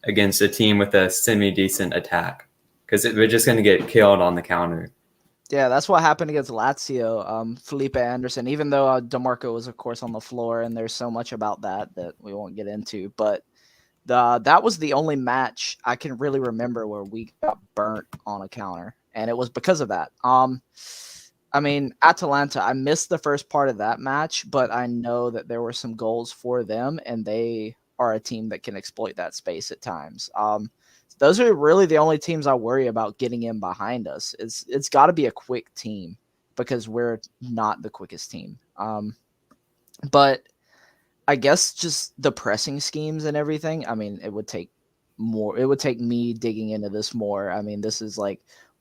against a team with a semi-decent attack, because we're just going to get killed on the counter. Yeah, that's what happened against Lazio. Felipe Anderson, even though DeMarco was, of course, on the floor, and there's so much about that we won't get into, but that was the only match I can really remember where we got burnt on a counter, and it was because of that. I mean, Atalanta, I missed the first part of that match, but I know that there were some goals for them, and they are a team that can exploit that space at times. Those are really the only teams I worry about getting in behind us. It's got to be a quick team, because we're not the quickest team. But I guess just the pressing schemes and everything, I mean, it would take more. It would take me digging into this more. I mean, this is like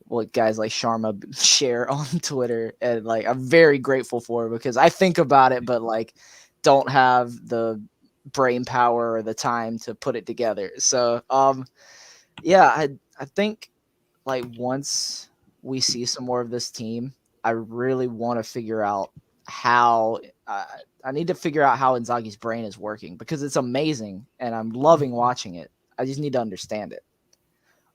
what guys like Sharma share on Twitter, and like I'm very grateful for, because I think about it, but like don't have the brain power or the time to put it together. So, yeah, I think like once we see some more of this team, I really want to figure out how I need to figure out how Inzaghi's brain is working, because it's amazing and I'm loving watching it. I just need to understand it.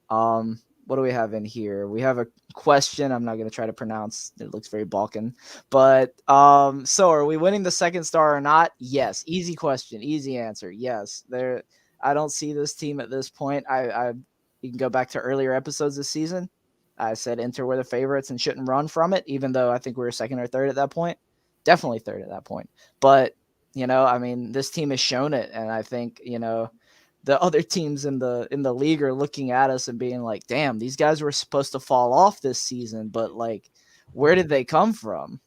What do we have in here? We have a question I'm not going to try to pronounce. It looks very Balkan. But so are we winning the second star or not? Yes. Easy question. Easy answer. Yes. I don't see this team at this point. You can go back to earlier episodes this season. I said Inter were the favorites and shouldn't run from it, even though I think we were second or third at that point. Definitely third at that point. But, I mean, this team has shown it. And I think, the other teams in the league are looking at us and being like, damn, these guys were supposed to fall off this season, but like, where did they come from?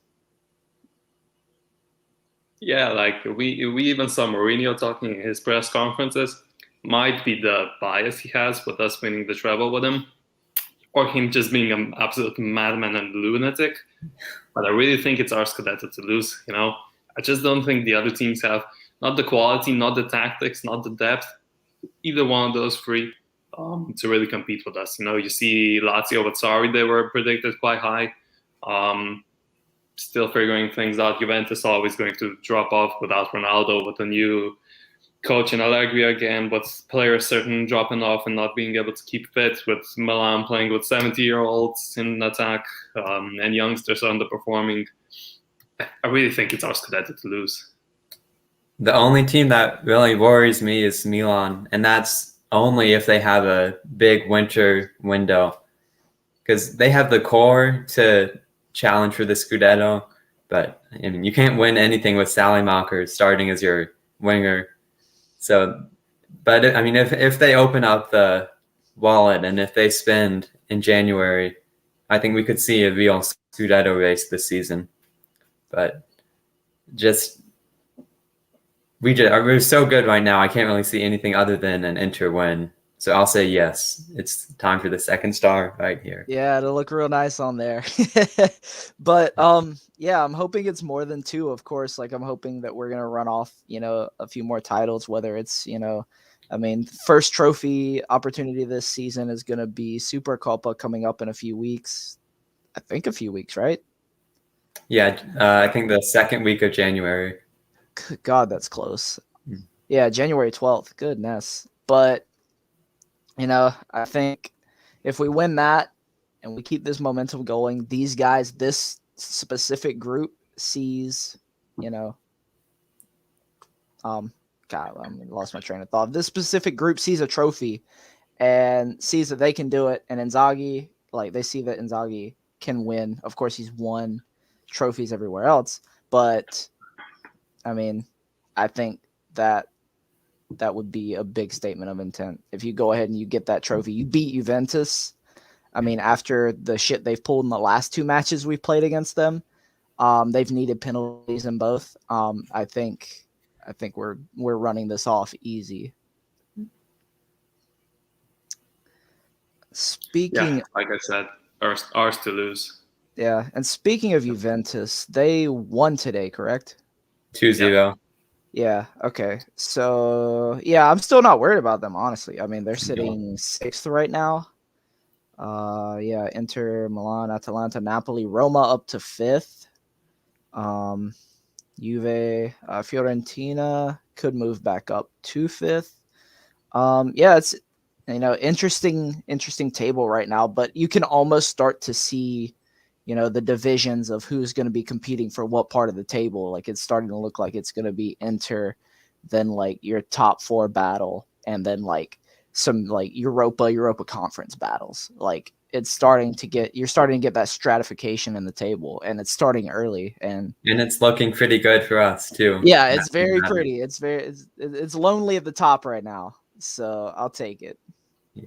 Yeah, like we even saw Mourinho talking in his press conferences. Might be the bias he has with us winning the treble with him, or him just being an absolute madman and lunatic. But I really think it's our Scudetto to lose. I just don't think the other teams have not the quality, not the tactics, not the depth, either one of those three, to really compete with us. You see Lazio with Sarri, they were predicted quite high. Still figuring things out. Juventus always going to drop off without Ronaldo, with a new coach in Allegri again, with players certain dropping off and not being able to keep fit, with Milan playing with 70-year-olds in attack, and youngsters underperforming. I really think it's our Scudetto to lose. The only team that really worries me is Milan, and that's only if they have a big winter window, because they have the core to challenge for the Scudetto, but I mean, you can't win anything with Salamaker starting as your winger. So, but I mean, if they open up the wallet and if they spend in January, I think we could see a real Scudetto race this season. But just we're so good right now. I can't really see anything other than an Inter win. So I'll say yes. It's time for the second star right here. Yeah, it'll look real nice on there. But yeah, I'm hoping it's more than 2, of course. Like I'm hoping that we're gonna run off, a few more titles, whether it's, I mean, first trophy opportunity this season is gonna be Super Copa coming up in a few weeks. I think a few weeks, right? Yeah, I think the second week of January. Good God, that's close. Yeah, January 12th. Goodness. But, I think if we win that and we keep this momentum going, these guys, this specific group sees, God, I lost my train of thought. This specific group sees a trophy and sees that they can do it. And Inzaghi, they see that Inzaghi can win. Of course, he's won trophies everywhere else. But, I mean, I think that would be a big statement of intent. If you go ahead and you get that trophy, you beat Juventus. I mean, after the shit they've pulled in the last 2 matches we've played against them, they've needed penalties in both. I think we're running this off easy. Speaking, like I said, ours to lose. Yeah, and speaking of Juventus, they won today, correct? 2-0. Yeah, okay. So, yeah, I'm still not worried about them, honestly. I mean, they're sitting 6th right now. Yeah, Inter, Milan, Atalanta, Napoli, Roma up to 5th. Juve, Fiorentina could move back up to 5th. Yeah, it's interesting table right now, but you can almost start to see the divisions of who's going to be competing for what part of the table. Like it's starting to look like it's going to be Inter, then like your top 4 battle, and then like some like Europa Conference battles. Like you're starting to get that stratification in the table, and it's starting early, and it's looking pretty good for us too. Yeah, it's very pretty. It's lonely at the top right now, so I'll take it. Yeah.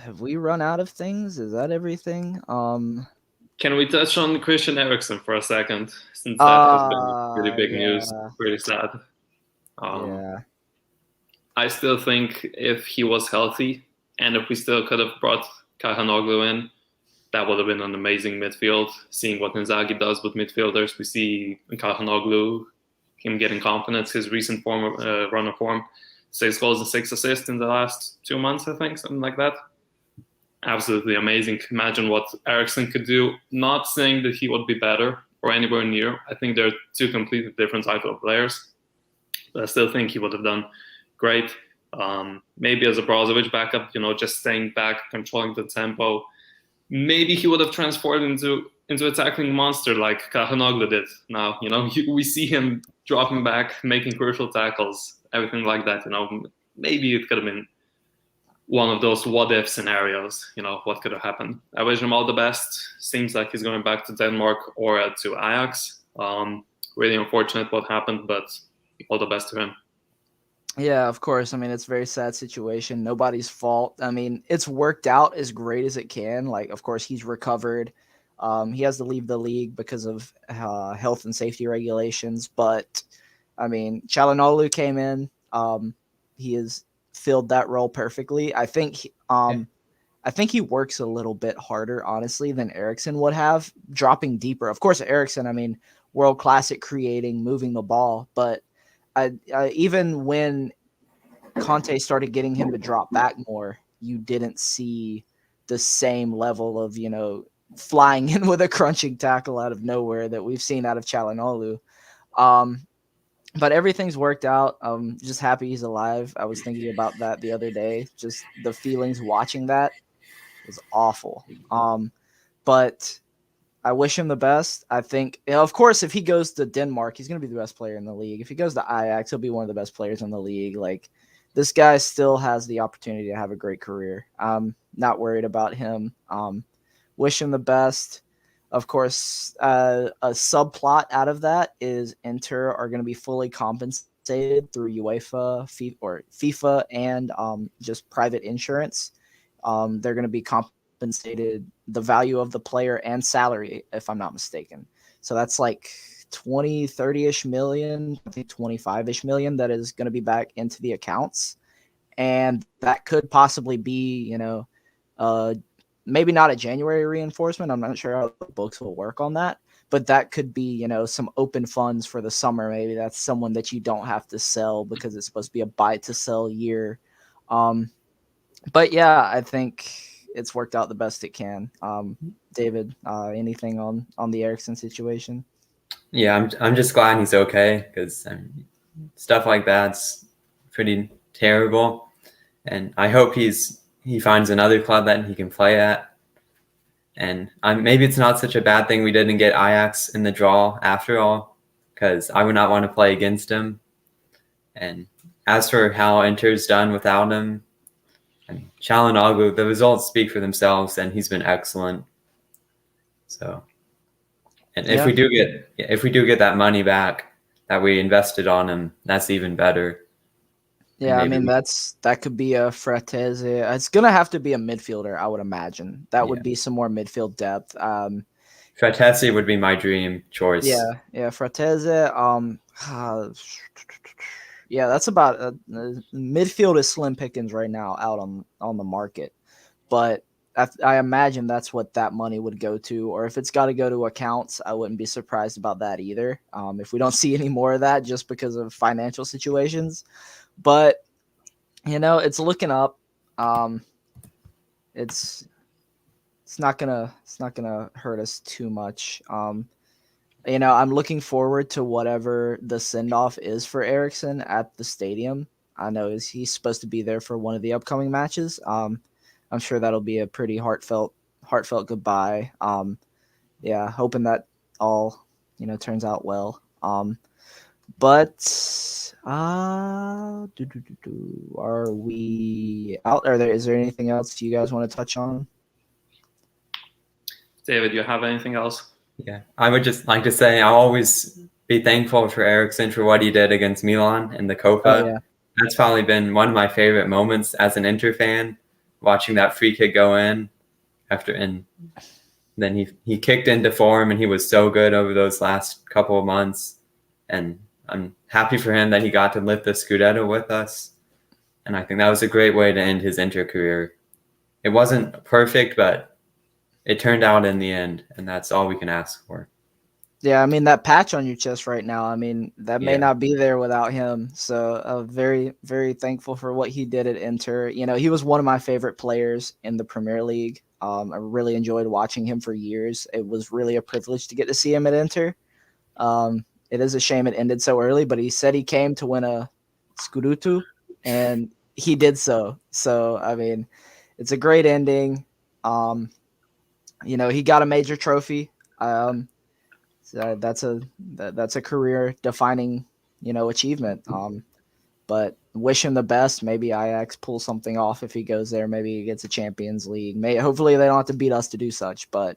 Have we run out of things? Is that everything? Can we touch on Christian Eriksen for a second? Since that has been pretty big news, pretty sad. Yeah. I still think if he was healthy and if we still could have brought Calhanoglu in, that would have been an amazing midfield. Seeing what Inzaghi does with midfielders, we see Calhanoglu, him getting confidence, his recent run of form, 6 goals and 6 assists in the last 2 months, I think, something like that. Absolutely amazing. Imagine what Eriksen could do. Not saying that he would be better or anywhere near. I think they're 2 completely different type of players. But I still think he would have done great. Maybe as a Brozovic backup, just staying back, controlling the tempo. Maybe he would have transformed into a tackling monster like Calhanoglu did. Now, we see him dropping back, making crucial tackles, everything like that. Maybe it could have been one of those what-if scenarios. What could have happened. I wish him all the best. Seems like he's going back to Denmark or to Ajax. Really unfortunate what happened, but all the best to him. Yeah, of course. I mean, it's a very sad situation. Nobody's fault. I mean, it's worked out as great as it can. Like, of course, he's recovered. He has to leave the league because of health and safety regulations. But, I mean, Calhanoglu came in. He has filled that role perfectly. I think he works a little bit harder, honestly, than Eriksen would have, dropping deeper. Of course, Eriksen, I mean, world class at creating, moving the ball. But even when Conte started getting him to drop back more, you didn't see the same level of, flying in with a crunching tackle out of nowhere that we've seen out of Calhanoglu. But everything's worked out. I'm just happy he's alive. I was thinking about that the other day. Just the feelings watching that was awful. But I wish him the best. I think, of course, if he goes to Denmark, he's going to be the best player in the league. If he goes to Ajax, he'll be one of the best players in the league. Like, this guy still has the opportunity to have a great career. I'm not worried about him. Wish him the best. Of course, a subplot out of that is Inter are going to be fully compensated through FIFA and just private insurance. They're going to be compensated the value of the player and salary, if I'm not mistaken. So that's like 20, 30-ish million, I think 25-ish million that is going to be back into the accounts. And that could possibly be, maybe not a January reinforcement. I'm not sure how the books will work on that, but that could be, some open funds for the summer. Maybe that's someone that you don't have to sell because it's supposed to be a buy to sell year. But yeah, I think it's worked out the best it can. David, anything on the Eriksen situation? Yeah, I'm just glad he's okay, because stuff like that's pretty terrible, and I hope he finds another club that he can play at. And maybe it's not such a bad thing we didn't get Ajax in the draw after all, because I would not want to play against him. And as for how Inter's done without him, Çalhanoğlu, the results speak for themselves, and he's been excellent. So, and if we do get that money back that we invested on him, that's even better. Yeah, I mean that could be a Fratese. It's gonna have to be a midfielder, I would imagine. That would be some more midfield depth. Fratese would be my dream choice. Yeah, Fratese. Yeah, that's about midfield is slim pickings right now out on the market, but I imagine that's what that money would go to. Or if it's got to go to accounts, I wouldn't be surprised about that either. If we don't see any more of that just because of financial situations. But it's looking up. It's not gonna hurt us too much. I'm looking forward to whatever the send off is for Eriksen at the stadium. I know he's supposed to be there for one of the upcoming matches. I'm sure that'll be a pretty heartfelt goodbye. Hoping that all turns out well. But are we out? Is there anything else you guys want to touch on? David, you have anything else? Yeah, I would just like to say I'll always be thankful for Eriksen for what he did against Milan in the Copa. Oh, yeah. That's probably been one of my favorite moments as an Inter fan, watching that free kick go in and then he kicked into form, and he was so good over those last couple of months. And I'm happy for him that he got to lift the Scudetto with us. And I think that was a great way to end his Inter career. It wasn't perfect, but it turned out in the end, and that's all we can ask for. Yeah, I mean, that patch on your chest right now, I mean, that may not be there without him. So very, very thankful for what he did at Inter. He was one of my favorite players in the Premier League. I really enjoyed watching him for years. It was really a privilege to get to see him at Inter. It is a shame it ended so early, but he said he came to win a Scudetto, and he did so. So, I mean, it's a great ending. He got a major trophy. So that's a career-defining, achievement. But wish him the best. Maybe Ajax pulls something off if he goes there. Maybe he gets a Champions League. Hopefully they don't have to beat us to do such. But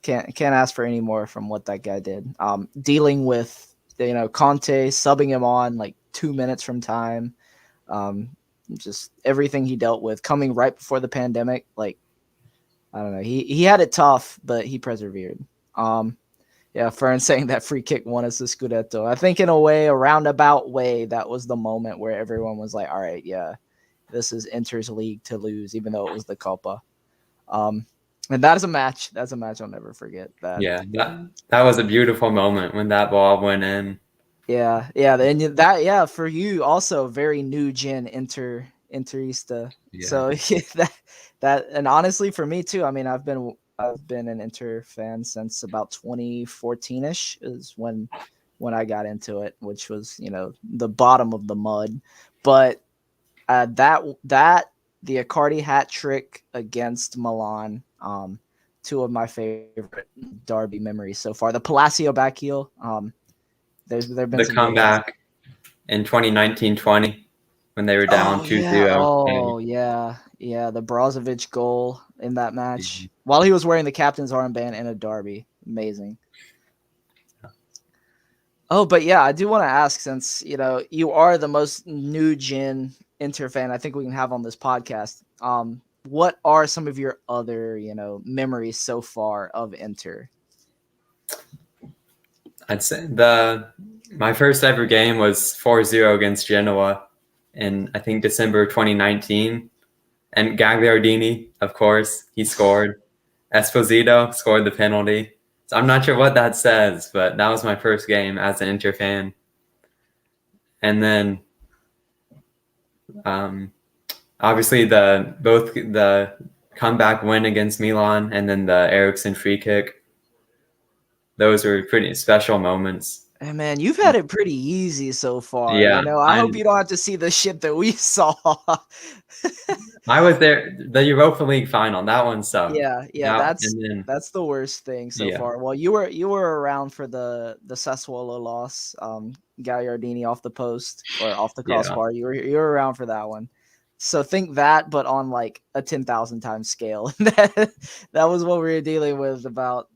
can't ask for any more from what that guy did. Dealing with Conte subbing him on like 2 minutes from time. Just everything he dealt with coming right before the pandemic. Like, I don't know. He had it tough, but he persevered. Fern saying that free kick won us the Scudetto. I think in a roundabout way, that was the moment where everyone was like, all right, yeah, this is Inter's league to lose, even though it was the Copa. And that is a match. That's a match I'll never forget. That was a beautiful moment when that ball went in. Yeah. And for you also very new gen Interista. Yeah. So that and honestly for me too. I mean, I've been an Inter fan since about 2014ish is when I got into it, which was the bottom of the mud. But the Icardi hat trick against Milan, two of my favorite derby memories so far. The Palacio back heel. There've been the some comeback in 2019-20 when they were down 2-0. Oh yeah. The Brozovic goal in that match while he was wearing the captain's armband in a derby. Amazing. Oh, but yeah, I do want to ask, since you are the most new gen Inter fan I think we can have on this podcast. What are some of your other memories so far of Inter? I'd say my first ever game was 4-0 against Genoa in, I think, December 2019. And Gagliardini, of course, he scored. Esposito scored the penalty. So I'm not sure what that says, but that was my first game as an Inter fan. And then obviously both the comeback win against Milan and then the Eriksen free kick. Those were pretty special moments. Hey man, you've had it pretty easy so far. Yeah, I hope you don't have to see the shit that we saw. I was there, the Europa League final. That one sucked. Yeah, that's the worst thing so far. Well, you were around for the Sassuolo loss, Gagliardini off the post or off the crossbar. You were around for that one. So think that, but on like a 10,000 times scale. That was what we were dealing with about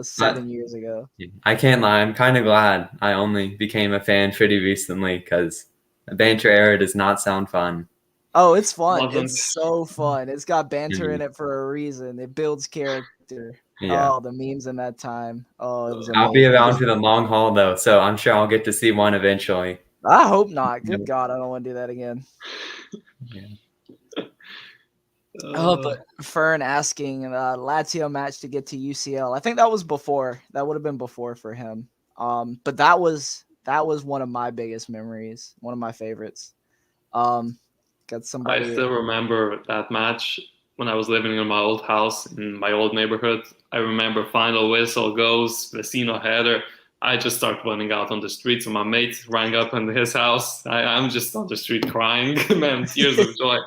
7 years ago. I can't lie. I'm kind of glad I only became a fan pretty recently, because the banter era does not sound fun. Oh, it's fun. It's so fun. It's got banter in it for a reason. It builds character. Yeah. Oh, the memes in that time. Oh, it was amazing. I'll be around for the long haul, though, so I'm sure I'll get to see one eventually. I hope not. Good God, I don't want to do that again. Yeah. But Fern asking Lazio match to get to UCL. I think that was before. That would have been before for him. But that was one of my biggest memories. One of my favorites. Got somebody. I still remember that match when I was living in my old house in my old neighborhood. I remember final whistle goes, Vecino header. I just started running out on the street. So my mate rang up in his house. I'm just on the street crying, man, tears of joy.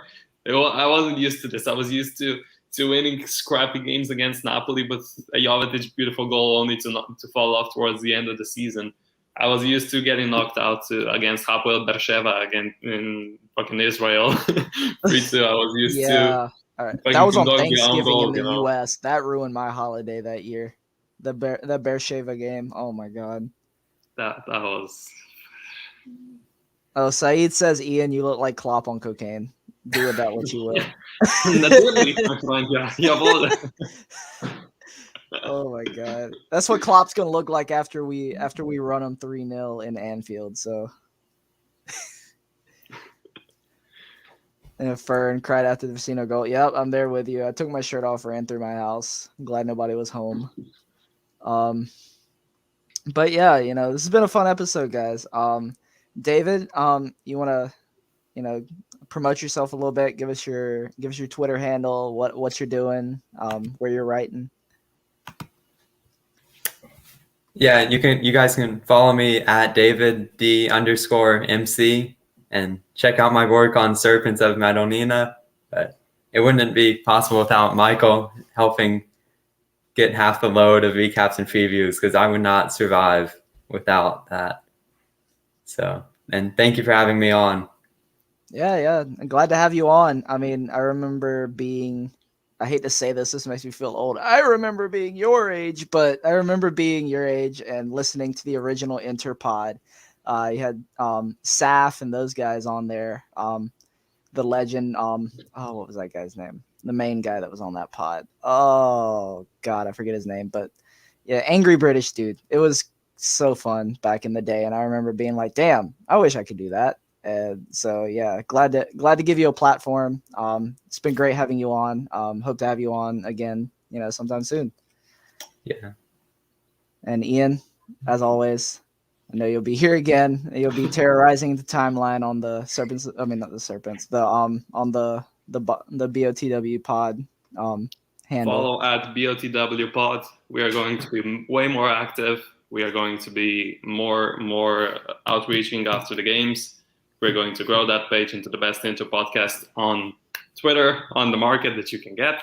I wasn't used to this. I was used to winning scrappy games against Napoli, but a Jovetic beautiful goal only to fall off towards the end of the season. I was used to getting knocked out against Hapoel Beersheva again in fucking Israel. 3-2. I was used to. All right. That was on Thanksgiving in the U.S. That ruined my holiday that year. The Beersheva game. Oh my God. That was. Oh, Saeed says, Ian, you look like Klopp on cocaine. Do with that what you will. Oh my God, that's what Klopp's gonna look like after we run him 3-0 in Anfield. So, and Fern cried after the Vecino goal. Yep, I'm there with you. I took my shirt off, ran through my house. I'm glad nobody was home. But yeah, this has been a fun episode, guys. David, you want to promote yourself a little bit? Give us your Twitter handle, what you're doing, where you're writing. Yeah, you guys can follow me at DavidD_MC and check out my work on Serpents of Madonnina. But it wouldn't be possible without Michael helping get half the load of recaps and previews, because I would not survive without that. So, and thank you for having me on. Yeah. I'm glad to have you on. I mean, I remember I hate to say this makes me feel old. I remember being your age, but I remember being your age and listening to the original Interpod. You had Saf and those guys on there. The legend, what was that guy's name? The main guy that was on that pod. Oh God, I forget his name, but yeah, angry British dude. It was so fun back in the day, and I remember being like, damn, I wish I could do that. And so yeah, glad to give you a platform. It's been great having you on. Hope to have you on again, sometime soon. Yeah. And Ian, as always, I know you'll be here again. You'll be terrorizing the timeline on the serpents. I mean, not the serpents. On the BOTW pod handle. Follow at BOTW pod. We are going to be way more active. We are going to be more outreaching after the games. We're going to grow that page into the best Inter podcast on Twitter, on the market that you can get.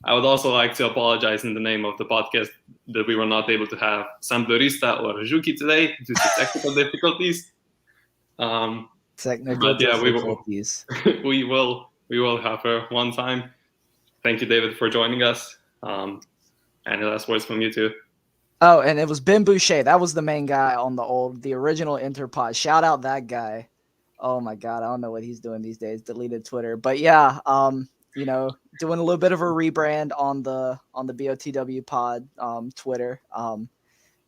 I would also like to apologize in the name of the podcast that we were not able to have Samplurista or Juki today due to technical difficulties. Technical But yeah, difficulties. we will have her one time. Thank you, David, for joining us. Any last words from you too? Oh, and it was Ben Boucher. That was the main guy on the original Interpod. Shout out that guy. Oh my God, I don't know what he's doing these days. Deleted Twitter, but yeah, you know, doing a little bit of a rebrand on the BOTW Pod Twitter.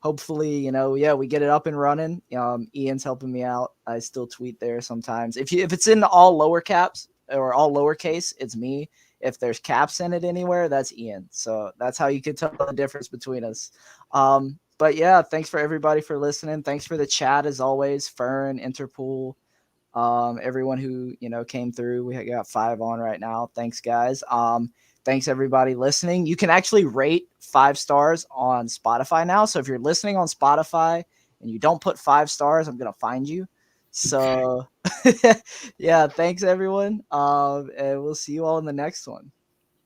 Hopefully, you know, yeah, we get it up and running. Ian's helping me out. I still tweet there sometimes. If it's in all lower caps or all lowercase, it's me. If there's caps in it anywhere, that's Ian. So that's how you can tell the difference between us. But yeah, thanks for everybody for listening. Thanks for the chat as always. Fern, Interpool, everyone who, you know, came through. We got 5 on right now. Thanks, guys. Thanks everybody listening. You can actually rate 5 stars on Spotify now. So if you're listening on Spotify and you don't put 5 stars, I'm gonna find you. So yeah, thanks everyone. And we'll see you all in the next one.